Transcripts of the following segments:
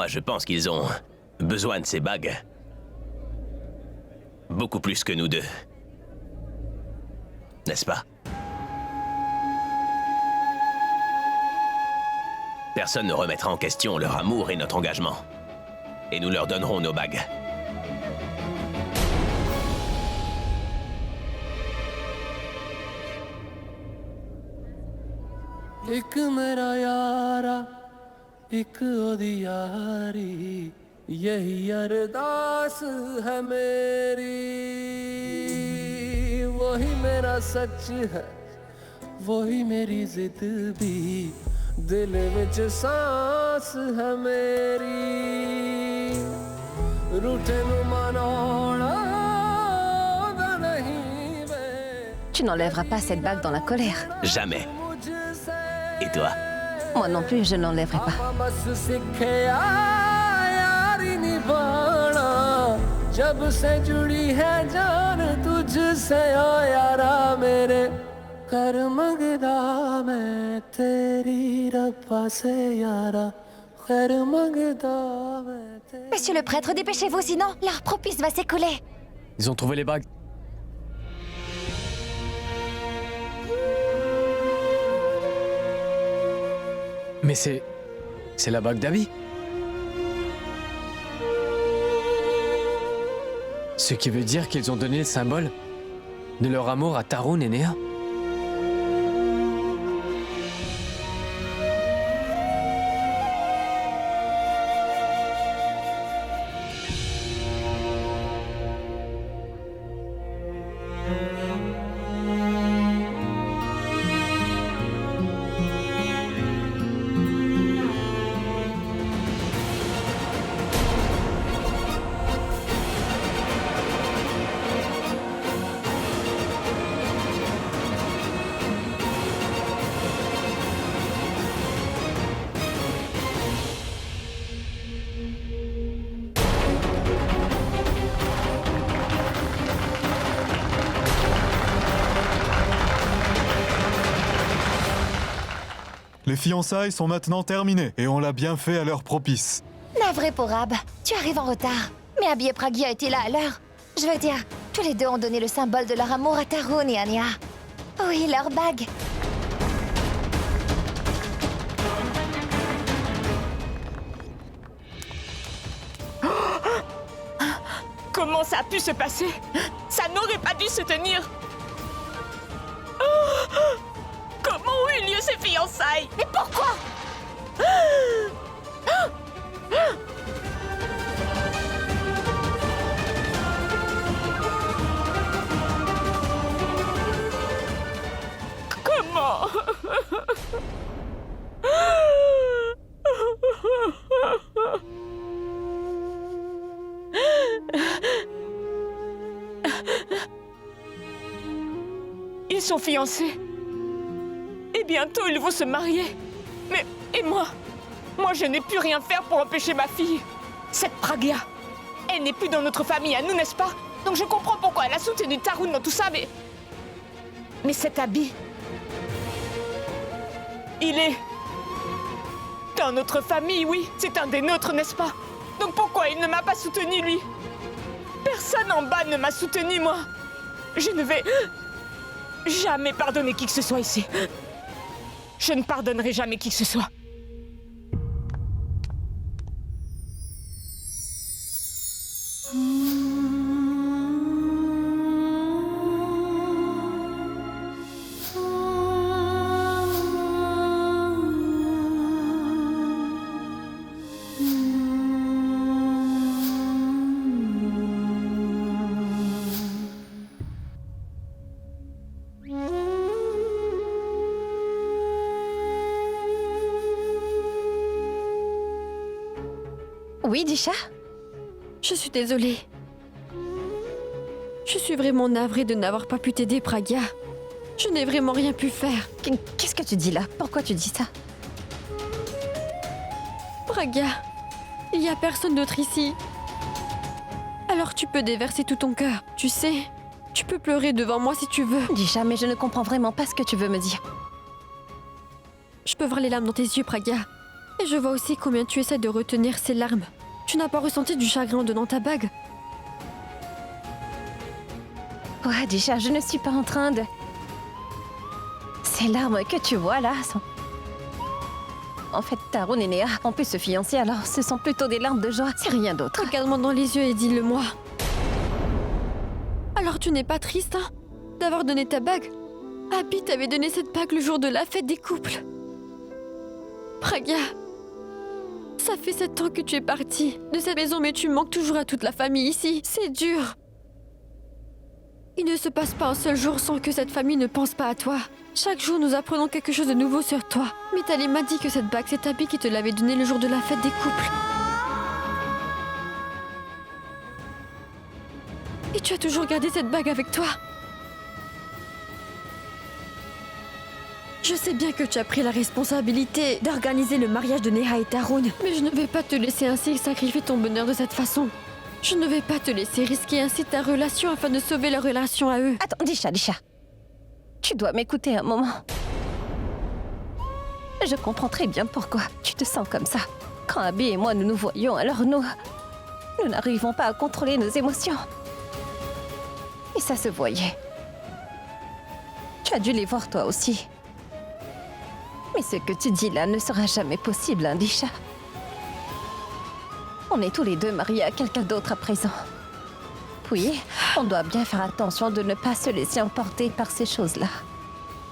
Moi, je pense qu'ils ont besoin de ces bagues. Beaucoup plus que nous deux. N'est-ce pas? Personne ne remettra en question leur amour et notre engagement. Et nous leur donnerons nos bagues. एक मेरा यारा एक ओदी यारी यही अरदास है मेरी वही मेरा सच है वही मेरी जिद भी दिल विच सांस है मेरी रूठे नु मनाना नहीं वे Tu n'enlèveras pas cette bague dans la colère. Jamais. Et toi? Moi non plus, je ne l'enlèverai pas. बस सिखया यारी निभाना जब से जुड़ी है जान तुझसे ओ यारा मेरे कर मंगदा मैं तेरी रब्बा से यारा खैर मंगदा मैं तेरी Monsieur le prêtre, dépêchez-vous, sinon leur propice va s'écouler. Ils ont trouvé les bagues. Mais c'est la bague d'Abby. Ce qui veut dire qu'ils ont donné le symbole de leur amour à Tarun et Néa. Les fiançailles sont maintenant terminées et on l'a bien fait à l'heure propice. Navré pour Ab, tu arrives en retard. Mais Abby et Pragya étaient là à l'heure. Je veux dire, tous les deux ont donné le symbole de leur amour à Tarun et à Néa. Oui, leur bague. Comment ça a pu se passer? Ça n'aurait pas dû se tenir. Comment ont eu lieu ces fiançailles? Mais pourquoi? Comment? Ils sont fiancés. Et bientôt, ils vont se marier. Mais, et moi? Moi, je n'ai pu rien faire pour empêcher ma fille. Cette Pragya, elle n'est plus dans notre famille à nous, n'est-ce pas? Donc je comprends pourquoi elle a soutenu Tarun dans tout ça, mais... Mais cet Abby... Il est... dans notre famille, oui. C'est un des nôtres, n'est-ce pas? Donc pourquoi il ne m'a pas soutenu, lui? Personne en bas ne m'a soutenu, moi. Je ne vais... jamais pardonner qui que ce soit ici. Je ne pardonnerai jamais qui que ce soit. Oui, Disha? Je suis désolée. Je suis vraiment navrée de n'avoir pas pu t'aider, Pragya. Je n'ai vraiment rien pu faire. Qu'est-ce que tu dis là? Pourquoi tu dis ça? Pragya, il n'y a personne d'autre ici. Alors tu peux déverser tout ton cœur. Tu sais, tu peux pleurer devant moi si tu veux. Disha, mais je ne comprends vraiment pas ce que tu veux me dire. Je peux voir les larmes dans tes yeux, Pragya. Et je vois aussi combien tu essaies de retenir ces larmes. Tu n'as pas ressenti du chagrin en donnant ta bague? Ouais, Disha, je ne suis pas en train de... Ces larmes que tu vois là sont... En fait, Tarun et Néa ont pu se fiancer, alors ce sont plutôt des larmes de joie, c'est rien d'autre. Regarde-moi dans les yeux et dis-le-moi. Alors tu n'es pas triste, hein, d'avoir donné ta bague? Abby t'avait donné cette bague le jour de la fête des couples. Pragya, ça fait 7 ans que tu es partie de cette maison, mais tu manques toujours à toute la famille ici. C'est dur. Il ne se passe pas un seul jour sans que cette famille ne pense pas à toi. Chaque jour, nous apprenons quelque chose de nouveau sur toi. Mitali m'a dit que cette bague, c'est Abby qui te l'avait donnée le jour de la fête des couples. Et tu as toujours gardé cette bague avec toi. Je sais bien que tu as pris la responsabilité d'organiser le mariage de Néha et Tarun, mais je ne vais pas te laisser ainsi sacrifier ton bonheur de cette façon. Je ne vais pas te laisser risquer ainsi ta relation afin de sauver leur relation à eux. Attends, Disha. Tu dois m'écouter un moment. Je comprends très bien pourquoi tu te sens comme ça. Quand Abby et moi nous nous voyons, alors nous n'arrivons pas à contrôler nos émotions. Et ça se voyait. Tu as dû les voir toi aussi. Mais ce que tu dis là ne sera jamais possible, hein, Disha. On est tous les deux mariés à quelqu'un d'autre à présent. Oui, on doit bien faire attention de ne pas se laisser emporter par ces choses-là.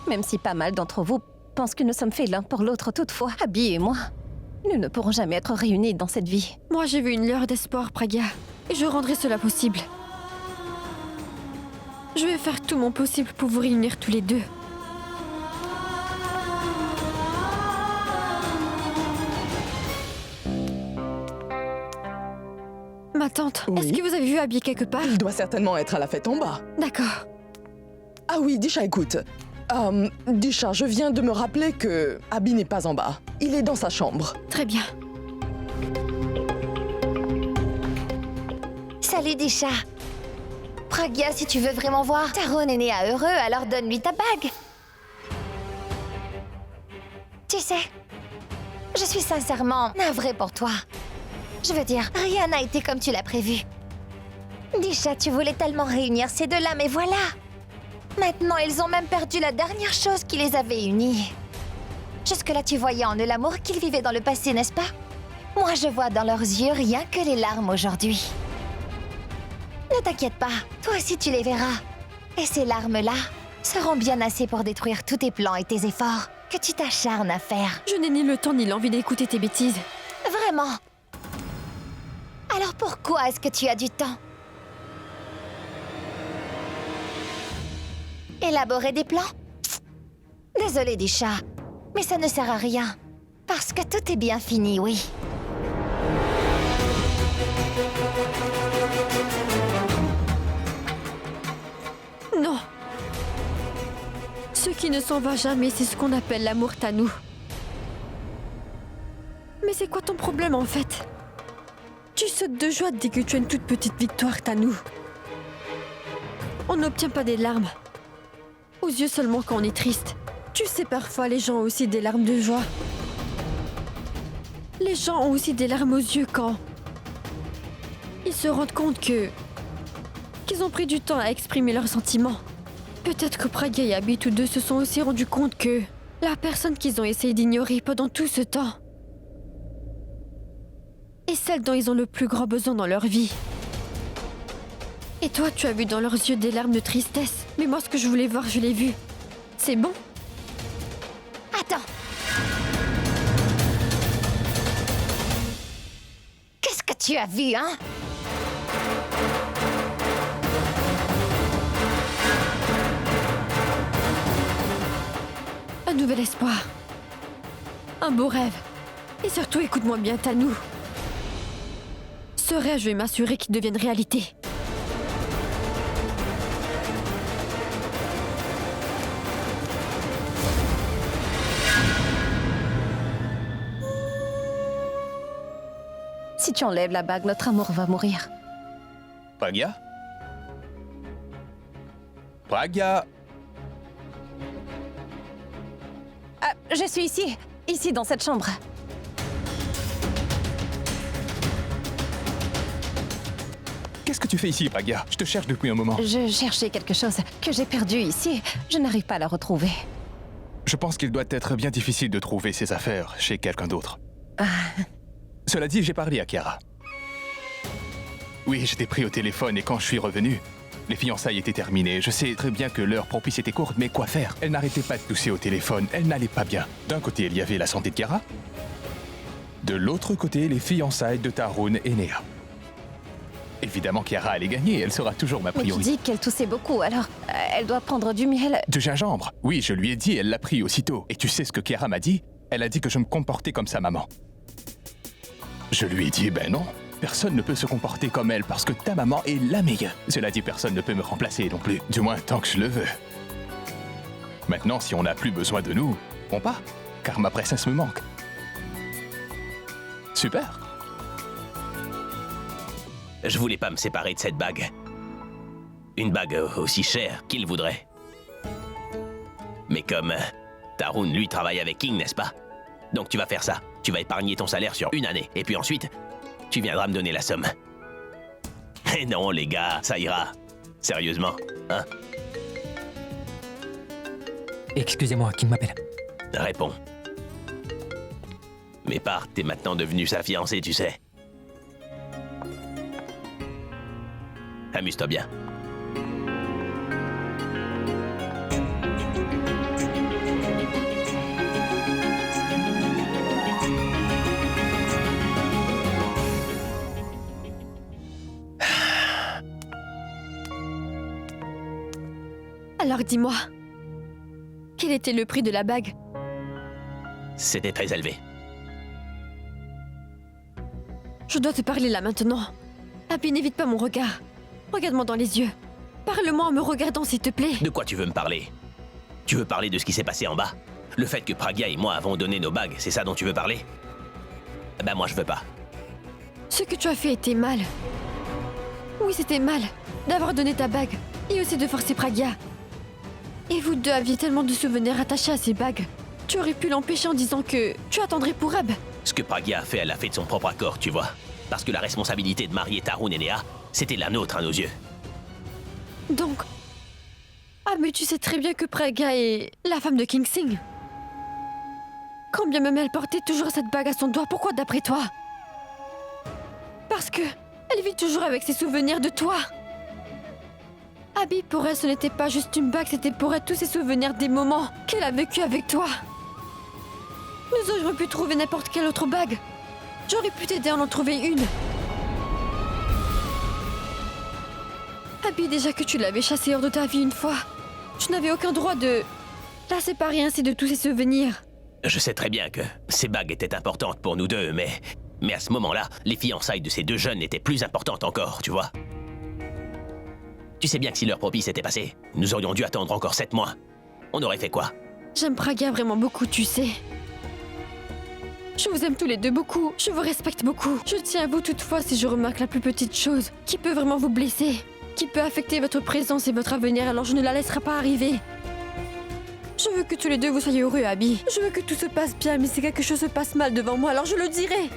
Même si pas mal d'entre vous pensent que nous sommes faits l'un pour l'autre, toutefois, Abby et moi, nous ne pourrons jamais être réunis dans cette vie. Moi, j'ai vu une lueur d'espoir, Pragya, et je rendrai cela possible. Je vais faire tout mon possible pour vous réunir tous les deux. Ma tante, Oui. est-ce que vous avez vu Abby quelque part? Il doit certainement être à la fête en bas. D'accord. Ah oui, Disha, écoute. Disha, je viens de me rappeler que Abby n'est pas en bas. Il est dans sa chambre. Très bien. Salut, Disha. Pragya, si tu veux vraiment voir Tarun est Néha heureux, alors donne-lui ta bague. Tu sais, je suis sincèrement navrée pour toi. Je veux dire, rien n'a été comme tu l'as prévu. Disha, tu voulais tellement réunir ces deux-là, mais voilà. Maintenant, ils ont même perdu la dernière chose qui les avait unis. Jusque-là, tu voyais en eux l'amour qu'ils vivaient dans le passé, n'est-ce pas? Moi, je vois dans leurs yeux rien que les larmes aujourd'hui. Ne t'inquiète pas, toi aussi tu les verras. Et ces larmes-là seront bien assez pour détruire tous tes plans et tes efforts que tu t'acharnes à faire. Je n'ai ni le temps ni l'envie d'écouter tes bêtises. Vraiment. Alors pourquoi est-ce que tu as du temps? Élaborer des plans? Désolée, Disha, mais ça ne sert à rien. Parce que tout est bien fini, oui. Non. Ce qui ne s'en va jamais, c'est ce qu'on appelle l'amour Tanou. Mais c'est quoi ton problème en fait? Tu sautes de joie dès que tu as une toute petite victoire, Tanou. On n'obtient pas des larmes. Aux yeux seulement quand on est triste. Tu sais, parfois les gens ont aussi des larmes de joie. Les gens ont aussi des larmes aux yeux quand ils se rendent compte qu'ils ont pris du temps à exprimer leurs sentiments. Peut-être que Pragya et Abby, tous deux, se sont aussi rendus compte que la personne qu'ils ont essayé d'ignorer pendant tout ce temps est celle dont ils ont le plus grand besoin dans leur vie. Et toi, tu as vu dans leurs yeux des larmes de tristesse. Mais moi, ce que je voulais voir, je l'ai vu. C'est bon? Attends. Qu'est-ce que tu as vu, hein? Un nouvel espoir. Un beau rêve. Et surtout, écoute-moi bien, Tanou. Ce rêve, je vais m'assurer qu'il devienne réalité. Si tu enlèves la bague, notre amour va mourir. Pragya? Pragya? Ah, je suis ici dans cette chambre. tu fais ici, Pragya? Je te cherche depuis un moment. Je cherchais quelque chose que j'ai perdu ici. Je n'arrive pas à le retrouver. Je pense qu'il doit être bien difficile de trouver ses affaires chez quelqu'un d'autre. Cela dit, j'ai parlé à Chiara. Oui, j'étais pris au téléphone et quand je suis revenu, les fiançailles étaient terminées. Je sais très bien que l'heure propice était courte, mais quoi faire? Elle n'arrêtait pas de tousser au téléphone, elle n'allait pas bien. D'un côté, il y avait la santé de Chiara. De l'autre côté, les fiançailles de Tarun et Néa. Évidemment, Chiara allait gagner, elle sera toujours ma Mais tu priorité. dis qu'elle toussait beaucoup, alors elle doit prendre du miel. De gingembre. Oui, je lui ai dit, elle l'a pris aussitôt. Et tu sais ce que Chiara m'a dit? Elle a dit que je me comportais comme sa maman. Je lui ai dit, ben non, personne ne peut se comporter comme elle parce que ta maman est la meilleure. Cela dit, personne ne peut me remplacer non plus, du moins tant que je le veux. Maintenant, si on n'a plus besoin de nous, on part, car ma princesse me manque. Super. Je voulais pas me séparer de cette bague. Une bague aussi chère qu'il voudrait. Mais comme Tarun, lui, travaille avec King, n'est-ce pas? Donc tu vas faire ça. Tu vas épargner ton salaire sur 1 année. Et puis ensuite, tu viendras me donner la somme. Eh non, les gars, ça ira. Sérieusement, hein? Excusez-moi, qui m'appelle? Réponds. Mais part, t'es maintenant devenu sa fiancée, tu sais. Amuse-toi bien. Alors dis-moi, quel était le prix de la bague? C'était très élevé. Je dois te parler là maintenant. Abby, n'évite pas mon regard. Regarde-moi dans les yeux. Parle-moi en me regardant, s'il te plaît. De quoi tu veux me parler? Tu veux parler de ce qui s'est passé en bas? Le fait que Pragya et moi avons donné nos bagues, c'est ça dont tu veux parler? Ben moi je veux pas. Ce que tu as fait était mal. Oui, c'était mal d'avoir donné ta bague et aussi de forcer Pragya. Et vous deux aviez tellement de souvenirs attachés à ces bagues. Tu aurais pu l'empêcher en disant que tu attendrais pour Ab. Ce que Pragya a fait, elle a fait de son propre accord, tu vois. Parce que la responsabilité de marier Tarun et Néa, c'était la nôtre à nos yeux. Donc... Ah, mais tu sais très bien que Pragya est la femme de King Sing. Quand bien même elle portait toujours cette bague à son doigt, pourquoi d'après toi? Parce que elle vit toujours avec ses souvenirs de toi. Abby, pour elle, ce n'était pas juste une bague, c'était pour elle tous ses souvenirs des moments qu'elle a vécu avec toi. Nous aurions pu trouver n'importe quelle autre bague. J'aurais pu t'aider à en trouver une. Abby, déjà que tu l'avais chassée hors de ta vie une fois, tu n'avais aucun droit de la séparer ainsi de tous ses souvenirs. Je sais très bien que ces bagues étaient importantes pour nous deux, mais à ce moment-là, les fiançailles de ces deux jeunes étaient plus importantes encore, tu vois. Tu sais bien que si l'heure propice était passée, nous aurions dû attendre encore 7 mois. On aurait fait quoi? J'aime Pragya vraiment beaucoup, tu sais. Je vous aime tous les deux beaucoup, je vous respecte beaucoup. Je tiens à vous toutefois si je remarque la plus petite chose qui peut vraiment vous blesser, qui peut affecter votre présence et votre avenir, alors je ne la laisserai pas arriver. Je veux que tous les deux vous soyez heureux, Abby. Je veux que tout se passe bien, mais si quelque chose se passe mal devant moi, alors je le dirai.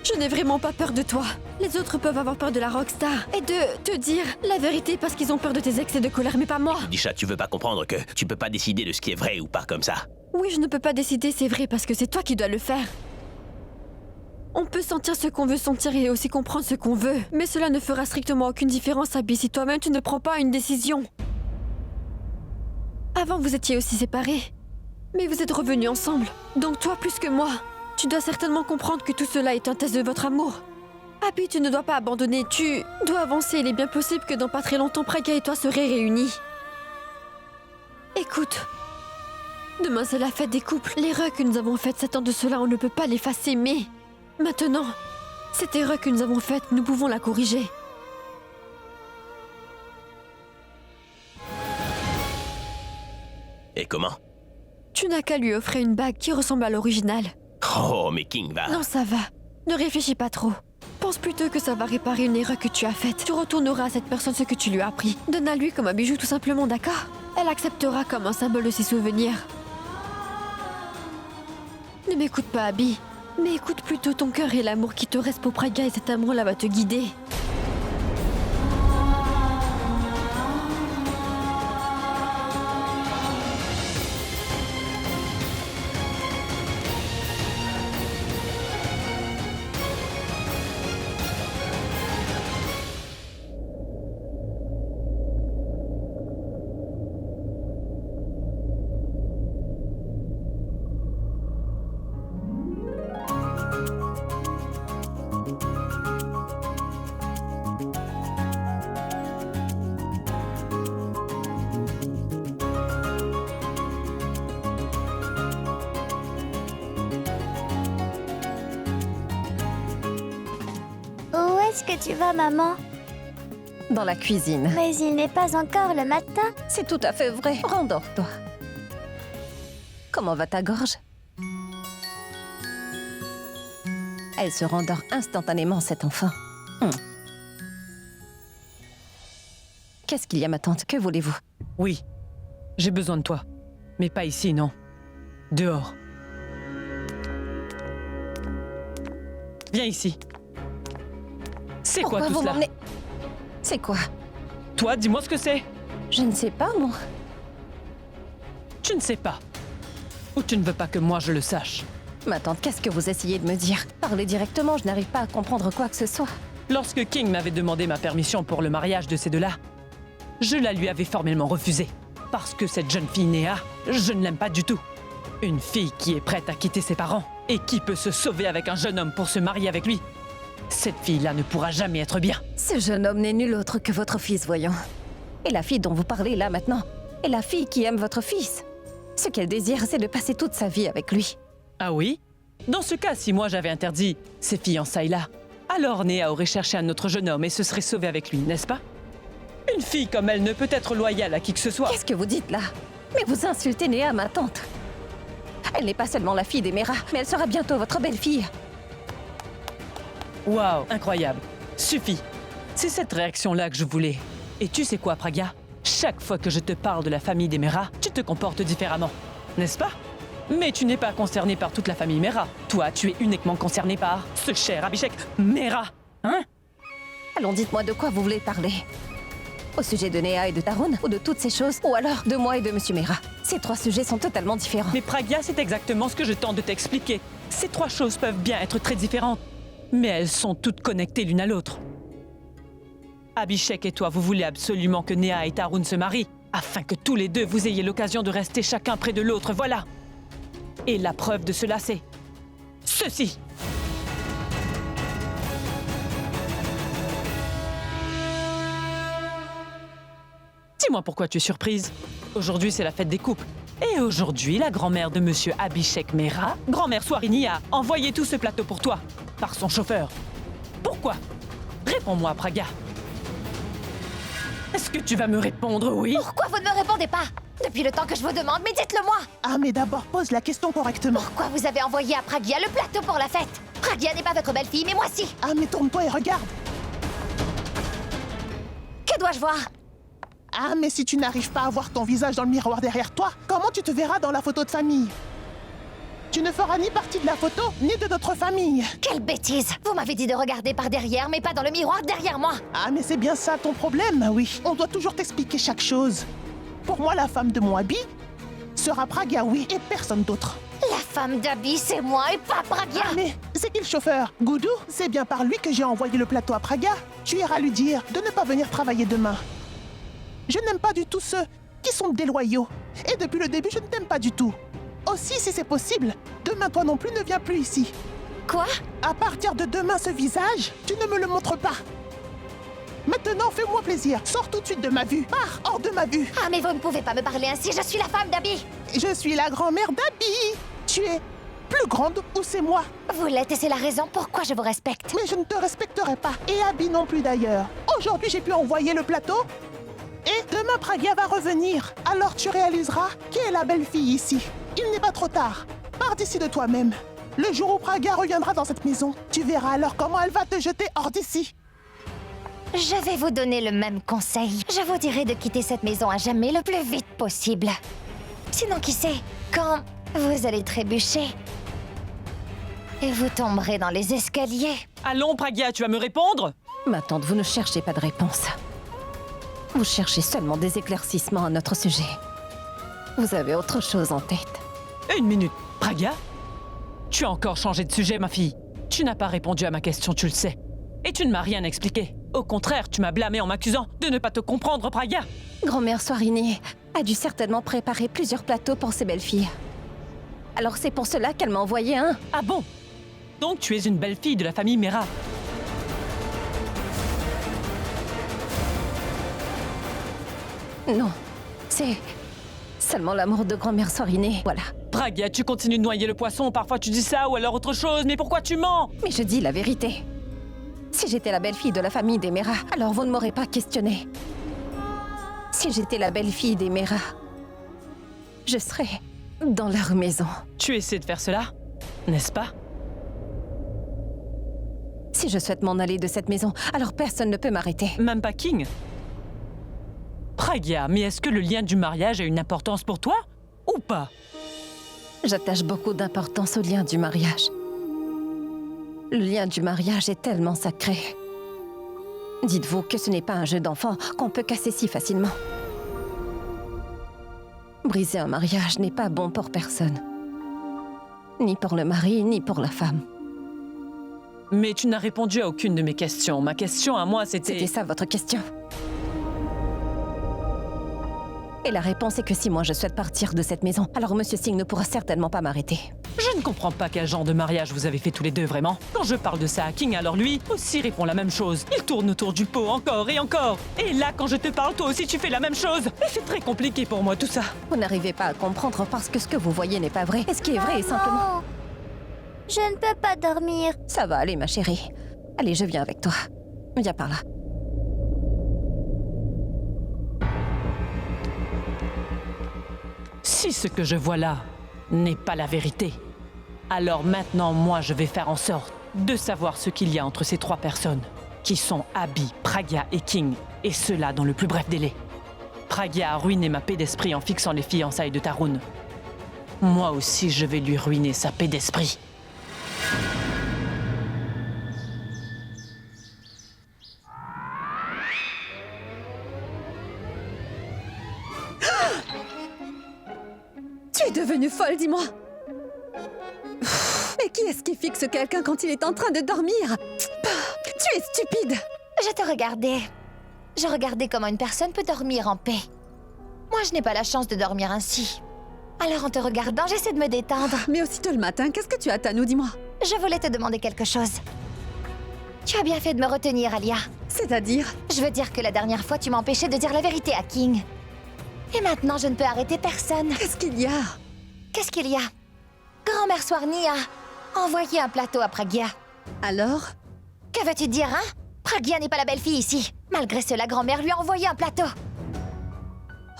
Je n'ai vraiment pas peur de toi. Les autres peuvent avoir peur de la rockstar et de te dire la vérité parce qu'ils ont peur de tes excès de colère, mais pas moi. Disha, tu veux pas comprendre que tu peux pas décider de ce qui est vrai ou pas comme ça? Oui, je ne peux pas décider, c'est vrai, parce que c'est toi qui dois le faire. On peut sentir ce qu'on veut sentir et aussi comprendre ce qu'on veut, mais cela ne fera strictement aucune différence, Abby, si toi-même tu ne prends pas une décision. Avant, vous étiez aussi séparés, mais vous êtes revenus ensemble. Donc toi, plus que moi, tu dois certainement comprendre que tout cela est un test de votre amour. Abby, tu ne dois pas abandonner, tu dois avancer. Il est bien possible que dans pas très longtemps, Pragya et toi serez réunis. Écoute, demain c'est la fête des couples. L'erreur que nous avons faite 7 ans de cela, on ne peut pas l'effacer, mais... Maintenant, cette erreur que nous avons faite, nous pouvons la corriger. Et comment? Tu n'as qu'à lui offrir une bague qui ressemble à l'original. Oh, mais King va... Non, ça va. Ne réfléchis pas trop. Pense plutôt que ça va réparer une erreur que tu as faite. Tu retourneras à cette personne ce que tu lui as appris. Donne à lui comme un bijou tout simplement, d'accord? Elle acceptera comme un symbole de ses souvenirs. Ne m'écoute pas, Abby. Mais écoute plutôt ton cœur et l'amour qui te reste pour Pragya et cet amour-là va te guider. est-ce que tu vas, maman? Dans la cuisine. Mais il n'est pas encore le matin. C'est tout à fait vrai. Rendors-toi. Comment va ta gorge? Elle se rendort instantanément, cet enfant. Qu'est-ce qu'il y a, ma tante? Que voulez-vous? Oui, j'ai besoin de toi. Mais pas ici, non. Dehors. Viens ici. C'est quoi Pourquoi tout vous cela? m'emmenez? C'est quoi? Toi, dis-moi ce que c'est. Je ne sais pas, moi. Tu ne sais pas. Ou tu ne veux pas que moi je le sache? Ma tante, qu'est-ce que vous essayez de me dire? Parlez directement, je n'arrive pas à comprendre quoi que ce soit. Lorsque King m'avait demandé ma permission pour le mariage de ces deux-là, je la lui avais formellement refusée. Parce que cette jeune fille Néa, je ne l'aime pas du tout. Une fille qui est prête à quitter ses parents et qui peut se sauver avec un jeune homme pour se marier avec lui. Cette fille-là ne pourra jamais être bien. Ce jeune homme n'est nul autre que votre fils, voyons. Et la fille dont vous parlez là maintenant est la fille qui aime votre fils. Ce qu'elle désire, c'est de passer toute sa vie avec lui. Ah oui? Dans ce cas, si moi j'avais interdit ces fiançailles-là, alors Néa aurait cherché un autre jeune homme et se serait sauvée avec lui, n'est-ce pas? Une fille comme elle ne peut être loyale à qui que ce soit. Qu'est-ce que vous dites là? Mais vous insultez Néa, ma tante. Elle n'est pas seulement la fille d'Emera, mais elle sera bientôt votre belle-fille. Waouh, incroyable. Suffit. C'est cette réaction-là que je voulais. Et tu sais quoi, Pragya? Chaque fois que je te parle de la famille des Mera, tu te comportes différemment, n'est-ce pas? Mais tu n'es pas concerné par toute la famille Mera. Toi, tu es uniquement concerné par ce cher Abhishek Mera, hein? Allons, dites-moi de quoi vous voulez parler. Au sujet de Néa et de Tarun, ou de toutes ces choses, ou alors de moi et de Monsieur Mera. Ces trois sujets sont totalement différents. Mais Pragya, c'est exactement ce que je tente de t'expliquer. Ces trois choses peuvent bien être très différentes, mais elles sont toutes connectées l'une à l'autre. Abhishek et toi, vous voulez absolument que Néa et Tarun se marient, afin que tous les deux vous ayez l'occasion de rester chacun près de l'autre, voilà. Et la preuve de cela, c'est ceci. Dis-moi pourquoi tu es surprise. Aujourd'hui, c'est la fête des couples. Et aujourd'hui, la grand-mère de Monsieur Abhishek Mera, grand-mère Swarini, a envoyé tout ce plateau pour toi, par son chauffeur. Pourquoi? Réponds-moi, Pragya. Est-ce que tu vas me répondre oui? Pourquoi vous ne me répondez pas? Depuis le temps que je vous demande, mais dites-le-moi! Ah, mais d'abord, pose la question correctement. Pourquoi vous avez envoyé à Pragya le plateau pour la fête? Pragya n'est pas votre belle-fille, mais moi si! Ah, mais tourne-toi et regarde. Que dois-je voir? Ah, mais si tu n'arrives pas à voir ton visage dans le miroir derrière toi, comment tu te verras dans la photo de famille? Tu ne feras ni partie de la photo, ni de notre famille. Quelle bêtise! Vous m'avez dit de regarder par derrière, mais pas dans le miroir derrière moi! Ah, mais c'est bien ça ton problème, oui. On doit toujours t'expliquer chaque chose. Pour moi, la femme de mon Abhi sera Pragya, oui, et personne d'autre. La femme d'Abhi, c'est moi et pas Pragya! Ah, mais c'est qui le chauffeur? Goudou? C'est bien par lui que j'ai envoyé le plateau à Pragya. Tu iras lui dire de ne pas venir travailler demain. Je n'aime pas du tout ceux qui sont déloyaux. Et depuis le début, je ne t'aime pas du tout. Aussi, si c'est possible, demain toi non plus ne viens plus ici. Quoi? À partir de demain, ce visage, tu ne me le montres pas. Maintenant, fais-moi plaisir. Sors tout de suite de ma vue. Pars hors de ma vue. Ah, mais vous ne pouvez pas me parler ainsi. Je suis la femme d'Abhi. Je suis la grand-mère d'Abhi. Tu es plus grande ou c'est moi? Vous l'êtes et c'est la raison pourquoi je vous respecte. Mais je ne te respecterai pas. Et Abhi non plus d'ailleurs. Aujourd'hui, j'ai pu envoyer le plateau. Et demain, Pragya va revenir. Alors tu réaliseras qui est la belle fille ici. Il n'est pas trop tard. Pars d'ici de toi-même. Le jour où Pragya reviendra dans cette maison, tu verras alors comment elle va te jeter hors d'ici. Je vais vous donner le même conseil. Je vous dirai de quitter cette maison à jamais le plus vite possible. Sinon, qui sait, quand vous allez trébucher et vous tomberez dans les escaliers. Allons, Pragya, tu vas me répondre? Ma tante, vous ne cherchez pas de réponse. Vous cherchez seulement des éclaircissements à notre sujet. Vous avez autre chose en tête. Une minute. Pragya? Tu as encore changé de sujet, ma fille. Tu n'as pas répondu à ma question, tu le sais. Et tu ne m'as rien expliqué. Au contraire, tu m'as blâmé en m'accusant de ne pas te comprendre, Pragya. Grand-mère Swarini a dû certainement préparer plusieurs plateaux pour ses belles-filles. Alors c'est pour cela qu'elle m'a envoyé un. Ah bon? Donc tu es une belle-fille de la famille Mera. Non, c'est seulement l'amour de grand-mère Swarini, voilà. Pragya, tu continues de noyer le poisson, parfois tu dis ça ou alors autre chose, mais pourquoi tu mens? Mais je dis la vérité. Si j'étais la belle-fille de la famille des Mera, alors vous ne m'aurez pas questionné. Si j'étais la belle-fille des Mera, je serais dans leur maison. Tu essaies de faire cela, n'est-ce pas? Si je souhaite m'en aller de cette maison, alors personne ne peut m'arrêter. Même pas King? Pragya, mais est-ce que le lien du mariage a une importance pour toi? Ou pas? J'attache beaucoup d'importance au lien du mariage. Le lien du mariage est tellement sacré. Dites-vous que ce n'est pas un jeu d'enfant qu'on peut casser si facilement. Briser un mariage n'est pas bon pour personne. Ni pour le mari, ni pour la femme. Mais tu n'as répondu à aucune de mes questions. Ma question à moi, c'était... C'était ça votre question. Et la réponse est que si moi je souhaite partir de cette maison, alors Monsieur Singh ne pourra certainement pas m'arrêter. Je ne comprends pas quel genre de mariage vous avez fait tous les deux, vraiment. Quand je parle de ça à King, alors lui aussi répond la même chose. Il tourne autour du pot encore et encore. Et là, quand je te parle, toi aussi tu fais la même chose. Et c'est très compliqué pour moi tout ça. Vous n'arrivez pas à comprendre parce que ce que vous voyez n'est pas vrai. Et ce qui est vrai est simplement... Je ne peux pas dormir. Ça va aller, ma chérie. Allez, je viens avec toi. Viens par là. Si ce que je vois là n'est pas la vérité, alors maintenant, moi, je vais faire en sorte de savoir ce qu'il y a entre ces trois personnes, qui sont Abby, Pragya et King, et cela dans le plus bref délai. Pragya a ruiné ma paix d'esprit en fixant les fiançailles de Tarun. Moi aussi, je vais lui ruiner sa paix d'esprit. Tu es devenue folle, dis-moi. Mais qui est-ce qui fixe quelqu'un quand il est en train de dormir? Tu es stupide. Je te regardais. Je regardais comment une personne peut dormir en paix. Moi, je n'ai pas la chance de dormir ainsi. Alors, en te regardant, j'essaie de me détendre. Mais aussitôt le matin, qu'est-ce que tu as, Tanou, dis-moi? Je voulais te demander quelque chose. Tu as bien fait de me retenir, Alia. C'est-à-dire? Je veux dire que la dernière fois, tu m'empêchais de dire la vérité à King. Et maintenant, je ne peux arrêter personne. Qu'est-ce qu'il y a? Qu'est-ce qu'il y a? Grand-mère Swarni a envoyé un plateau à Pragya. Alors? Que veux-tu dire, hein? Pragya n'est pas la belle-fille ici. Malgré cela, grand-mère lui a envoyé un plateau.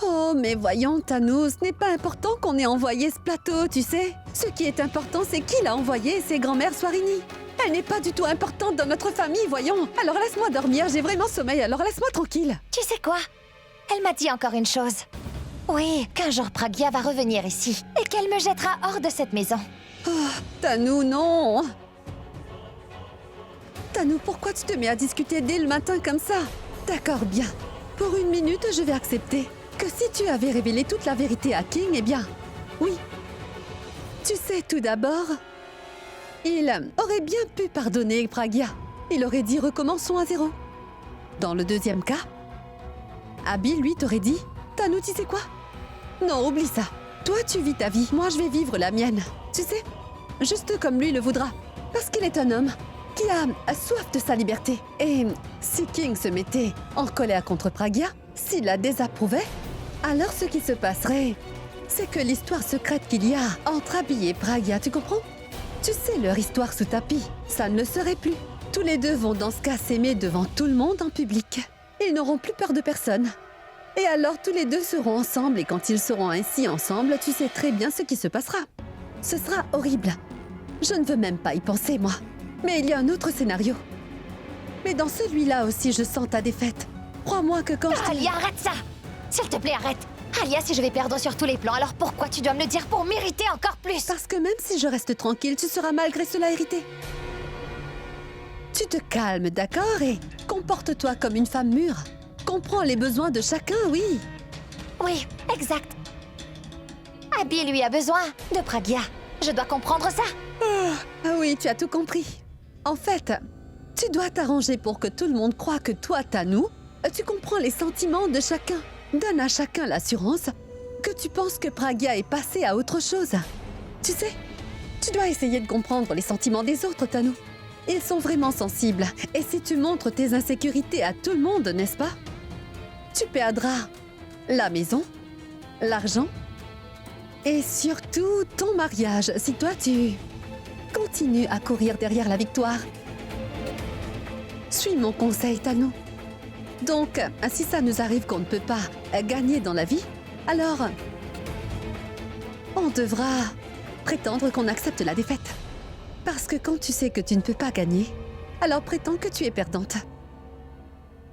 Oh, mais voyons, Tanou, ce n'est pas important qu'on ait envoyé ce plateau, tu sais. Ce qui est important, c'est qui l'a envoyé, c'est grand-mère Swarini. Elle n'est pas du tout importante dans notre famille, voyons. Alors laisse-moi dormir, j'ai vraiment sommeil, alors laisse-moi tranquille. Tu sais quoi? Elle m'a dit encore une chose. Oui, qu'un jour Pragya va revenir ici et qu'elle me jettera hors de cette maison. Oh, Tanou, non. Tanou, pourquoi tu te mets à discuter dès le matin comme ça? D'accord, bien. Pour une minute, je vais accepter que si tu avais révélé toute la vérité à King, eh bien, oui. Tu sais, tout d'abord, il aurait bien pu pardonner Pragya. Il aurait dit recommençons à zéro. Dans le deuxième cas, Abby, lui, t'aurait dit Tanou, tu sais quoi? Non, oublie ça. Toi, tu vis ta vie, moi, je vais vivre la mienne. Tu sais, juste comme lui le voudra. Parce qu'il est un homme qui a soif de sa liberté. Et si King se mettait en colère contre Pragya, s'il la désapprouvait, alors ce qui se passerait, c'est que l'histoire secrète qu'il y a entre Abby et Pragya, tu comprends? Tu sais, leur histoire sous tapis, ça ne le serait plus. Tous les deux vont dans ce cas s'aimer devant tout le monde en public. Ils n'auront plus peur de personne. Et alors tous les deux seront ensemble et quand ils seront ainsi ensemble, tu sais très bien ce qui se passera. Ce sera horrible. Je ne veux même pas y penser, moi. Mais il y a un autre scénario. Mais dans celui-là aussi, je sens ta défaite. Crois-moi que quand je... Alia, arrête ça! S'il te plaît, arrête! Alia, si je vais perdre sur tous les plans, alors pourquoi tu dois me le dire pour m'irriter encore plus? Parce que même si je reste tranquille, tu seras malgré cela irrité. Tu te calmes, d'accord? Et comporte-toi comme une femme mûre. Comprends les besoins de chacun, oui. Oui, exact. Abby lui a besoin de Pragya. Je dois comprendre ça. Ah oui, tu as tout compris. En fait, tu dois t'arranger pour que tout le monde croie que toi, Tanou, tu comprends les sentiments de chacun. Donne à chacun l'assurance que tu penses que Pragya est passé à autre chose. Tu sais, tu dois essayer de comprendre les sentiments des autres, Tanou. Ils sont vraiment sensibles. Et si tu montres tes insécurités à tout le monde, n'est-ce pas? Tu perdras la maison, l'argent et surtout ton mariage si toi tu continues à courir derrière la victoire. Suis mon conseil, Tano. Donc, si ça nous arrive qu'on ne peut pas gagner dans la vie, alors on devra prétendre qu'on accepte la défaite. Parce que quand tu sais que tu ne peux pas gagner, alors prétends que tu es perdante.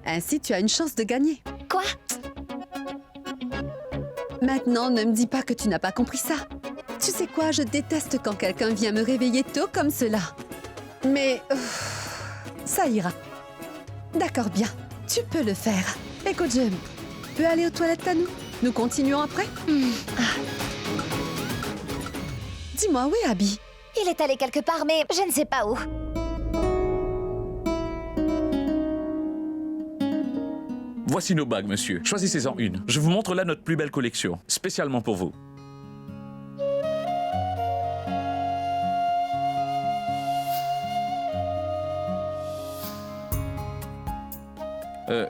Ainsi, tu as une chance de gagner. Quoi? Maintenant, ne me dis pas que tu n'as pas compris ça. Tu sais quoi, je déteste quand quelqu'un vient me réveiller tôt comme cela. Mais ça ira. D'accord, bien. Tu peux le faire. Écoute, je peux aller aux toilettes à nous? Nous continuons après? Dis-moi, où est Abby? Il est allé quelque part, mais je ne sais pas où. Voici nos bagues, monsieur. Choisissez-en une. Je vous montre là notre plus belle collection, spécialement pour vous.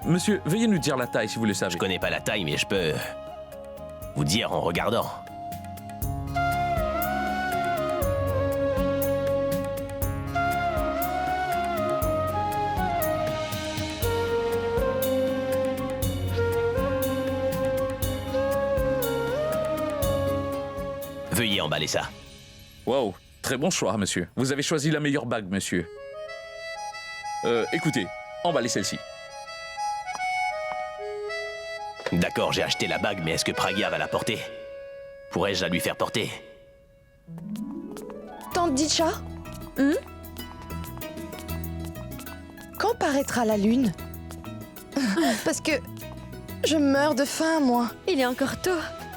Monsieur, veuillez nous dire la taille si vous le savez. Je connais pas la taille, mais je peux vous dire en regardant. Veuillez emballer ça. Wow, très bon choix, monsieur. Vous avez choisi la meilleure bague, monsieur. Écoutez, emballez celle-ci. D'accord, j'ai acheté la bague, mais est-ce que Pragya va la porter? Pourrais-je la lui faire porter? Tante Disha? Quand paraîtra la lune? Parce que je meurs de faim, moi. Il est encore tôt.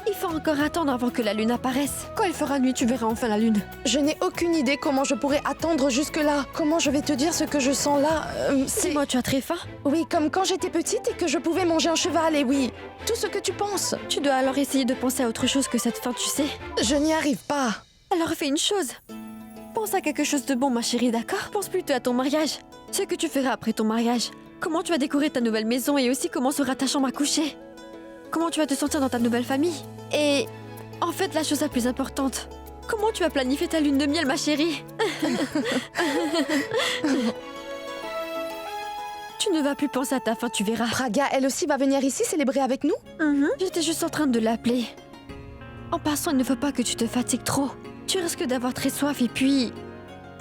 Il faut encore attendre avant que la lune apparaisse. Quand il fera nuit, tu verras enfin la lune. Je n'ai aucune idée comment je pourrais attendre jusque-là. Comment je vais te dire ce que je sens là? Dis-moi, tu as très faim? Oui, comme quand j'étais petite et que je pouvais manger un cheval, et oui, tout ce que tu penses. Tu dois alors essayer de penser à autre chose que cette faim, tu sais. Je n'y arrive pas. Alors fais une chose. Pense à quelque chose de bon, ma chérie, d'accord? Pense plutôt à ton mariage. Ce que tu feras après ton mariage. Comment tu vas décorer ta nouvelle maison et aussi comment sera ta chambre à coucher. Comment tu vas te sentir dans ta nouvelle famille. Et en fait, la chose la plus importante, comment tu vas planifier ta lune de miel, ma chérie? Tu ne vas plus penser à ta faim, tu verras. Pragya, elle aussi va venir ici célébrer avec nous? J'étais juste en train de l'appeler. En passant, il ne faut pas que tu te fatigues trop. Tu risques d'avoir très soif et puis...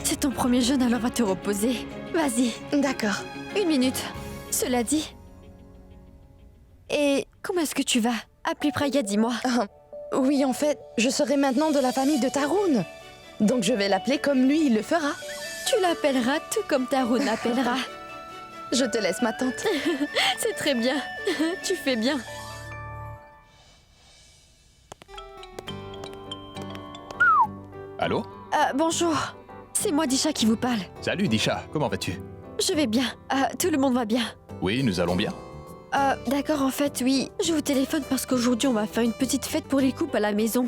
c'est ton premier jeûne, alors va te reposer. Vas-y. D'accord. 1 minute. Cela dit... Et comment est-ce que tu vas? Appelez Pragya, dis-moi. Oui, en fait, je serai maintenant de la famille de Tarun. Donc je vais l'appeler comme lui, il le fera. Tu l'appelleras tout comme Tarun l'appellera. Je te laisse, ma tante. C'est très bien. Tu fais bien. Allô? Bonjour. C'est moi, Disha, qui vous parle. Salut Disha, comment vas-tu? Je vais bien. Tout le monde va bien. Oui, nous allons bien. D'accord, en fait, oui. Je vous téléphone parce qu'aujourd'hui, on va faire une petite fête pour les couples à la maison.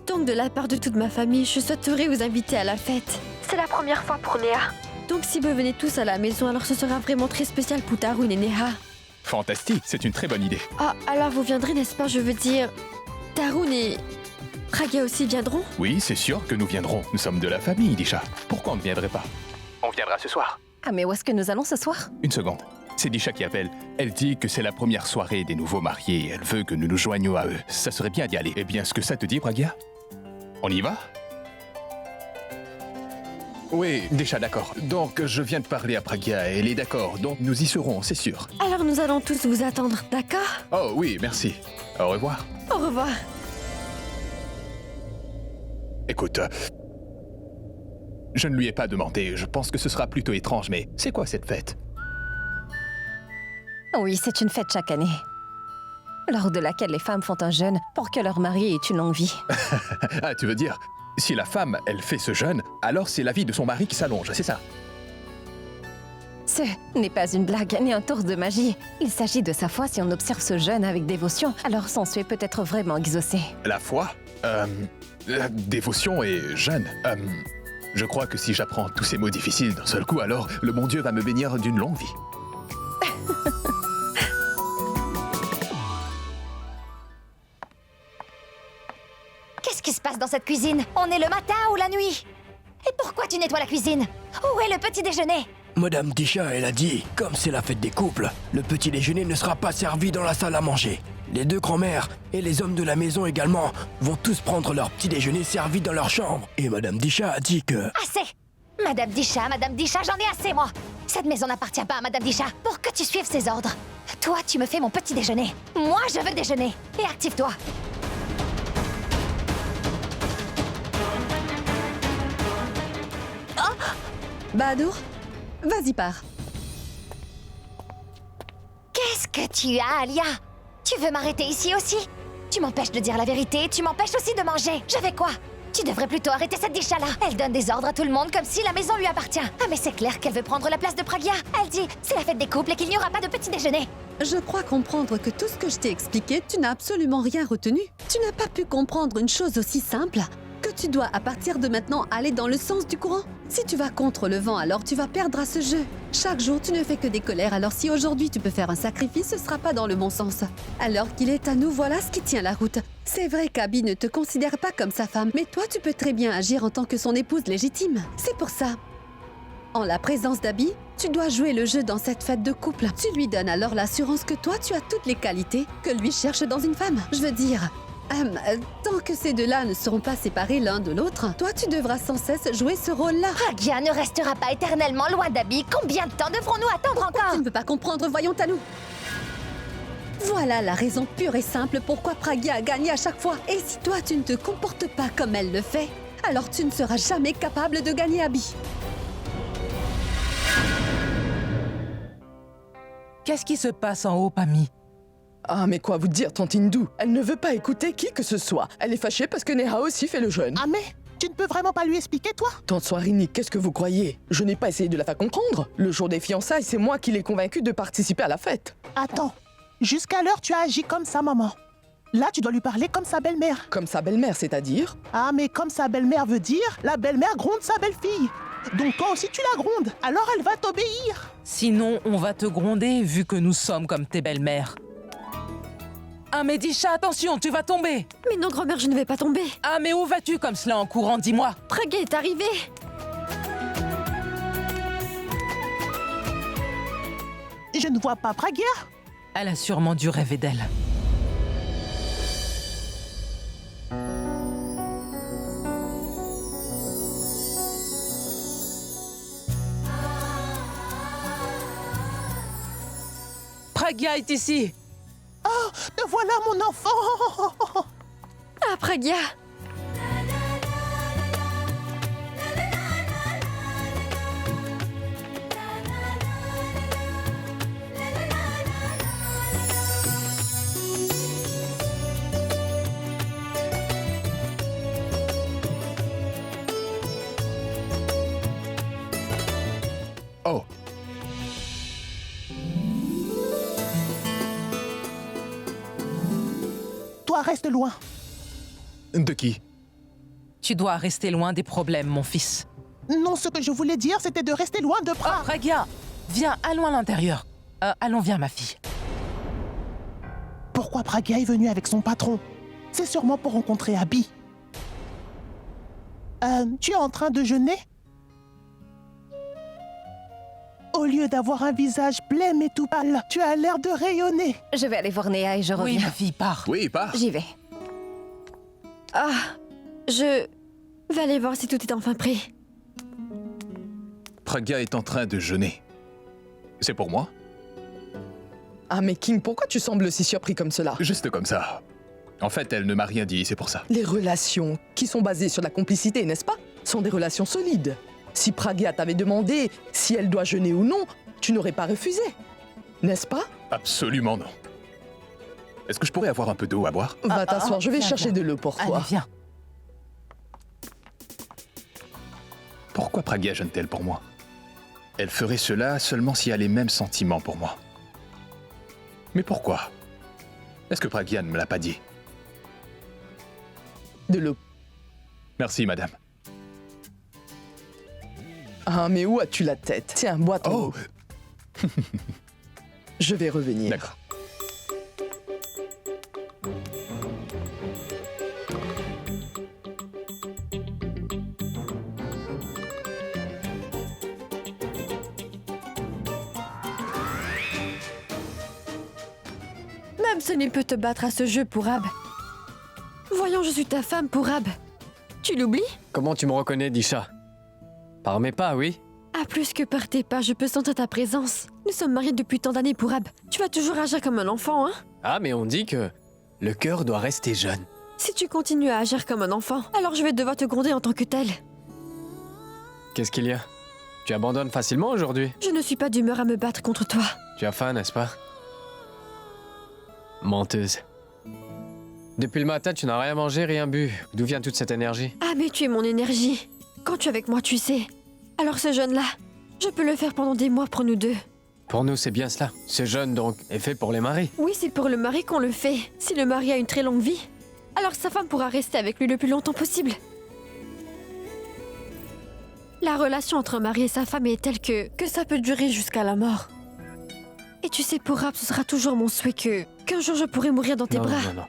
Donc, de la part de toute ma famille, je souhaiterais vous inviter à la fête. C'est la première fois pour Néha. Donc, si vous venez tous à la maison, alors ce sera vraiment très spécial pour Tarun et Néha. Fantastique, c'est une très bonne idée. Ah, alors vous viendrez, n'est-ce pas? Je veux dire... Tarun et... Pragya aussi viendront? Oui, c'est sûr que nous viendrons. Nous sommes de la famille, Disha. Pourquoi on ne viendrait pas? On viendra ce soir. Ah, mais où est-ce que nous allons ce soir? Une seconde. C'est Disha qui appelle. Elle dit que c'est la première soirée des nouveaux mariés et elle veut que nous nous joignions à eux. Ça serait bien d'y aller. Eh bien, est-ce que ça te dit, Pragya? On y va? Oui, Disha, d'accord. Donc, je viens de parler à Pragya et elle est d'accord. Donc, nous y serons, c'est sûr. Alors nous allons tous vous attendre, d'accord? Oh oui, merci. Au revoir. Au revoir. Écoute, je ne lui ai pas demandé. Je pense que ce sera plutôt étrange, mais c'est quoi cette fête? Oui, c'est une fête chaque année, lors de laquelle les femmes font un jeûne pour que leur mari ait une longue vie. Ah, tu veux dire, si la femme, elle fait ce jeûne, alors c'est la vie de son mari qui s'allonge, c'est ça? Ce n'est pas une blague, ni un tour de magie. Il s'agit de sa foi. Si on observe ce jeûne avec dévotion, alors son souhait peut être vraiment exaucé. La foi? Dévotion et jeûne. Je crois que si j'apprends tous ces mots difficiles d'un seul coup, alors le bon Dieu va me bénir d'une longue vie. Qu'est-ce qui se passe dans cette cuisine? On est le matin ou la nuit? Et pourquoi tu nettoies la cuisine? Où est le petit déjeuner? Madame Disha, elle a dit, comme c'est la fête des couples, le petit déjeuner ne sera pas servi dans la salle à manger. Les deux grands-mères et les hommes de la maison également vont tous prendre leur petit déjeuner servi dans leur chambre. Et Madame Disha a dit que... Assez! Madame Disha, j'en ai assez, moi! Cette maison n'appartient pas à Madame Disha pour que tu suives ses ordres. Toi, tu me fais mon petit déjeuner. Moi, je veux déjeuner. Et active-toi. Bahadur, vas-y, pars. Qu'est-ce que tu as, Alia? Tu veux m'arrêter ici aussi? Tu m'empêches de dire la vérité, tu m'empêches aussi de manger. Je fais quoi? Tu devrais plutôt arrêter cette Disha-là. Elle donne des ordres à tout le monde comme si la maison lui appartient. Ah mais c'est clair qu'elle veut prendre la place de Pragya. Elle dit, c'est la fête des couples et qu'il n'y aura pas de petit déjeuner. Je crois comprendre que tout ce que je t'ai expliqué, tu n'as absolument rien retenu. Tu n'as pas pu comprendre une chose aussi simple, que tu dois à partir de maintenant aller dans le sens du courant. Si tu vas contre le vent, alors tu vas perdre à ce jeu. Chaque jour, tu ne fais que des colères, alors si aujourd'hui tu peux faire un sacrifice, ce sera pas dans le bon sens. Alors qu'il est à nous, voilà ce qui tient la route. C'est vrai qu'Abby ne te considère pas comme sa femme, mais toi tu peux très bien agir en tant que son épouse légitime. C'est pour ça. En la présence d'Abby, tu dois jouer le jeu dans cette fête de couple. Tu lui donnes alors l'assurance que toi tu as toutes les qualités que lui cherche dans une femme. Je veux dire... tant que ces deux-là ne seront pas séparés l'un de l'autre, toi tu devras sans cesse jouer ce rôle-là. Pragya ne restera pas éternellement loin d'Abby. Combien de temps devrons-nous attendre encore? Tu ne peux pas comprendre, voyons Tanou. Voilà la raison pure et simple pourquoi Pragya a gagné à chaque fois. Et si toi tu ne te comportes pas comme elle le fait, alors tu ne seras jamais capable de gagner Abby. Qu'est-ce qui se passe en haut, Pami? Ah, mais quoi vous dire, tante Hindou? Elle ne veut pas écouter qui que ce soit. Elle est fâchée parce que Neha aussi fait le jeûne. Ah, mais tu ne peux vraiment pas lui expliquer, toi? Tante Swarini, qu'est-ce que vous croyez? Je n'ai pas essayé de la faire comprendre. Le jour des fiançailles, c'est moi qui l'ai convaincue de participer à la fête. Attends, jusqu'à l'heure, tu as agi comme sa maman. Là, tu dois lui parler comme sa belle-mère. Comme sa belle-mère, c'est-à-dire? Ah, mais comme sa belle-mère veut dire, la belle-mère gronde sa belle-fille. Donc toi aussi tu la grondes, alors elle va t'obéir. Sinon, on va te gronder vu que nous sommes comme tes belles-mères. Ah mais Disha, attention, tu vas tomber. Mais non, grand-mère, je ne vais pas tomber. Ah mais où vas-tu comme cela en courant, dis-moi? Pragya est arrivée. Je ne vois pas Pragya. Elle a sûrement dû rêver d'elle. Pragya est ici. Oh, te voilà mon enfant. Ah, Pragya. Oh. Toi, reste loin. De qui? Tu dois rester loin des problèmes, mon fils. Non, ce que je voulais dire, c'était de rester loin de Pragya. Oh, Pragya, viens, allons à l'intérieur. Allons, viens, ma fille. Pourquoi Pragya est venue avec son patron? C'est sûrement pour rencontrer Abby. Tu es en train de jeûner? Au lieu d'avoir un visage blême et tout pâle, tu as l'air de rayonner. Je vais aller voir Néa et je reviens. Oui, ma fille, pars. Oui, pars. J'y vais. Ah, je vais aller voir si tout est enfin prêt. Pragya est en train de jeûner. C'est pour moi? Ah mais King, pourquoi tu sembles si surpris comme cela? Juste comme ça. En fait, elle ne m'a rien dit, c'est pour ça. Les relations, qui sont basées sur la complicité, n'est-ce pas, sont des relations solides. Si Pragya t'avait demandé si elle doit jeûner ou non, tu n'aurais pas refusé, n'est-ce pas? Absolument non. Est-ce que je pourrais avoir un peu d'eau à boire? Va t'asseoir, je vais chercher de l'eau pour toi. Allez, viens. Pourquoi Pragya jeûne-t-elle pour moi? Elle ferait cela seulement si elle a les mêmes sentiments pour moi. Mais pourquoi? Est-ce que Pragya ne me l'a pas dit? De l'eau. Merci, madame. Ah, mais où as-tu la tête? Tiens, bois ton eau. Je vais revenir. D'accord. Ramsoni peut te battre à ce jeu, Pourab. Voyons, je suis ta femme, Pourab. Tu l'oublies? Comment tu me reconnais, Disha? Par mes pas, oui. Ah, plus que par tes pas, je peux sentir ta présence. Nous sommes mariés depuis tant d'années, Pourab. Tu vas toujours agir comme un enfant, hein? Ah, mais on dit que le cœur doit rester jeune. Si tu continues à agir comme un enfant, alors je vais devoir te gronder en tant que tel. Qu'est-ce qu'il y a? Tu abandonnes facilement aujourd'hui? Je ne suis pas d'humeur à me battre contre toi. Tu as faim, n'est-ce pas? Menteuse. Depuis le matin, tu n'as rien mangé, rien bu. D'où vient toute cette énergie? Ah, mais tu es mon énergie. Quand tu es avec moi, tu sais. Alors ce jeûne-là, je peux le faire pendant des mois pour nous deux. Pour nous, c'est bien cela. Ce jeûne, donc, est fait pour les maris. Oui, c'est pour le mari qu'on le fait. Si le mari a une très longue vie, alors sa femme pourra rester avec lui le plus longtemps possible. La relation entre un mari et sa femme est telle que ça peut durer jusqu'à la mort. Et tu sais, Pourab, ce sera toujours mon souhait qu'un jour je pourrai mourir dans tes bras. Non, non, non.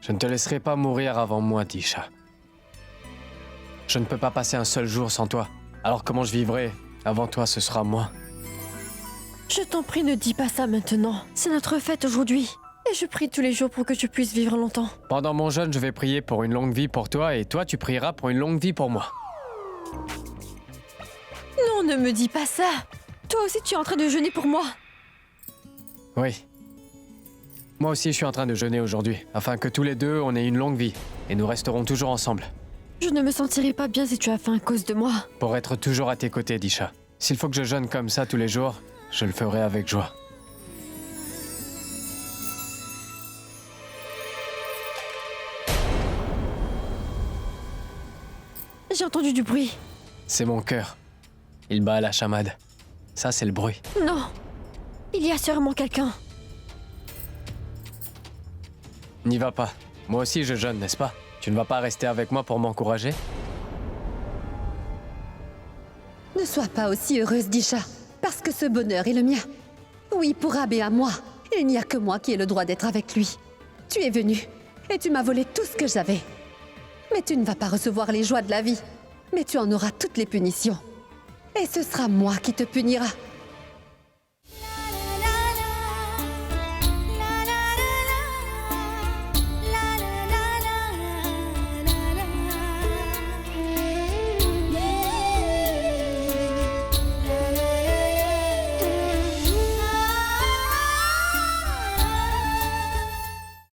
Je ne te laisserai pas mourir avant moi, Disha. Je ne peux pas passer un seul jour sans toi. Alors comment je vivrai? Avant toi, ce sera moi. Je t'en prie, ne dis pas ça maintenant. C'est notre fête aujourd'hui. Et je prie tous les jours pour que tu puisses vivre longtemps. Pendant mon jeûne, je vais prier pour une longue vie pour toi et toi, tu prieras pour une longue vie pour moi. Non, ne me dis pas ça. Toi aussi, tu es en train de jeûner pour moi. Oui. Moi aussi, je suis en train de jeûner aujourd'hui, afin que tous les deux, on ait une longue vie. Et nous resterons toujours ensemble. Je ne me sentirai pas bien si tu as faim à cause de moi. Pour être toujours à tes côtés, Disha. S'il faut que je jeûne comme ça tous les jours, je le ferai avec joie. J'ai entendu du bruit. C'est mon cœur. Il bat à la chamade. Ça, c'est le bruit. Non. Il y a sûrement quelqu'un. N'y va pas. Moi aussi, je jeûne, n'est-ce pas? Tu ne vas pas rester avec moi pour m'encourager? Ne sois pas aussi heureuse, Disha, parce que ce bonheur est le mien. Oui, Pourab est à moi. Il n'y a que moi qui ai le droit d'être avec lui. Tu es venu, et tu m'as volé tout ce que j'avais. Mais tu ne vas pas recevoir les joies de la vie. Mais tu en auras toutes les punitions. Et ce sera moi qui te punira.